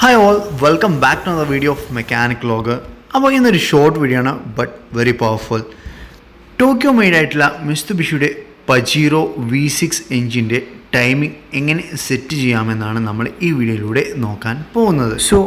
Hi all, welcome back to another video of Mechanic Logger. അപ്പോൾ ഇന്നൊരു short video ആണ് but very powerful. Tokyo made ആയിട്ടുള്ള മിത്സുബിഷിയുടെ Pajero V6 എഞ്ചിൻ്റെ timing എങ്ങനെ set ചെയ്യാമെന്നാണ് നമ്മൾ ഈ വീഡിയോയിലൂടെ നോക്കാൻ പോകുന്നത്. സോ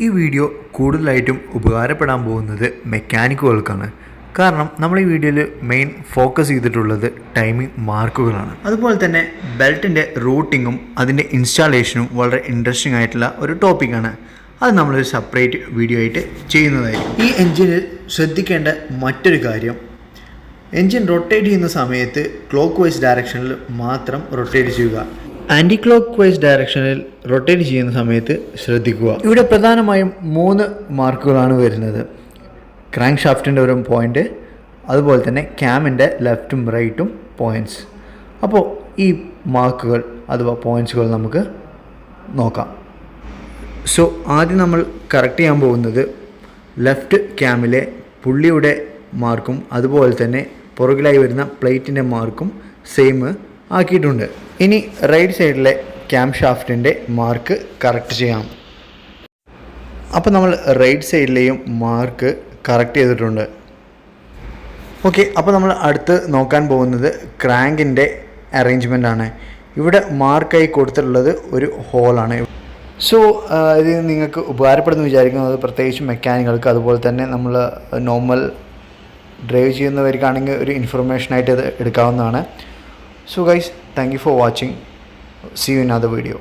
ഈ വീഡിയോ കൂടുതലായിട്ടും ഉപകാരപ്പെടാൻ പോകുന്നത് മെക്കാനിക്കുകൾക്കാണ്. കാരണം നമ്മൾ ഈ വീഡിയോയിൽ മെയിൻ ഫോക്കസ് ചെയ്തിട്ടുള്ളത് ടൈമിംഗ് മാർക്കുകളാണ്. അതുപോലെ തന്നെ ബെൽറ്റിൻ്റെ റൂട്ടിങ്ങും അതിൻ്റെ ഇൻസ്റ്റാളേഷനും വളരെ ഇൻട്രസ്റ്റിംഗ് ആയിട്ടുള്ള ഒരു ടോപ്പിക്കാണ്. അത് നമ്മളൊരു സെപ്പറേറ്റ് വീഡിയോ ആയിട്ട് ചെയ്യുന്നതായിരിക്കും. ഈ എൻജിനിൽ ശ്രദ്ധിക്കേണ്ട മറ്റൊരു കാര്യം, എൻജിൻ റൊട്ടേറ്റ് ചെയ്യുന്ന സമയത്ത് ക്ലോക്ക് വൈസ് ഡയറക്ഷനിൽ മാത്രം റൊട്ടേറ്റ് ചെയ്യുക. ആൻറ്റി ക്ലോക്ക് വൈസ് ഡയറക്ഷനിൽ റൊട്ടേറ്റ് ചെയ്യുന്ന സമയത്ത് ശ്രദ്ധിക്കുക. ഇവിടെ പ്രധാനമായും 3 മാർക്കുകളാണ് വരുന്നത്. ക്രാങ്ക് ഷാഫ്റ്റിൻ്റെ ഒരു പോയിൻ്റ്, അതുപോലെ തന്നെ ക്യാമിൻ്റെ ലെഫ്റ്റും റൈറ്റും പോയിൻറ്റ്സ്. അപ്പോൾ ഈ മാർക്കുകൾ അഥവാ പോയിൻറ്റ്സുകൾ നമുക്ക് നോക്കാം. സോ ആദ്യം നമ്മൾ കറക്റ്റ് ചെയ്യാൻ പോകുന്നത് ലെഫ്റ്റ് ക്യാമിലെ പുള്ളിയുടെ മാർക്കും അതുപോലെ തന്നെ പുറകിലായി വരുന്ന പ്ലേറ്റിൻ്റെ മാർക്കും സെയിം ആക്കിയിട്ടുണ്ട്. ഇനി റൈറ്റ് സൈഡിലെ ക്യാം ഷാഫ്റ്റിൻ്റെ മാർക്ക് കറക്റ്റ് ചെയ്യാം. അപ്പോൾ നമ്മൾ റൈറ്റ് സൈഡിലെയും മാർക്ക് കറക്റ്റ് ചെയ്തിട്ടുണ്ട്. ഓക്കെ, അപ്പോൾ നമ്മൾ അടുത്ത് നോക്കാൻ പോകുന്നത് ക്രാങ്കിൻ്റെ അറേഞ്ച്മെൻ്റ് ആണ്. ഇവിടെ മാർക്കായി കൊടുത്തിട്ടുള്ളത് ഒരു ഹോളാണ്. സോ ഇത് നിങ്ങൾക്ക് ഉപകാരപ്പെടുന്നു വിചാരിക്കുന്നത്, പ്രത്യേകിച്ച് മെക്കാനിക്കൾക്ക് അതുപോലെ തന്നെ നമ്മൾ നോർമൽ ഡ്രൈവ് ചെയ്യുന്നവർക്കാണെങ്കിൽ ഒരു ഇൻഫർമേഷനായിട്ട് ഇത് എടുക്കാവുന്നതാണ്. So guys, thank you for watching. See you in other video.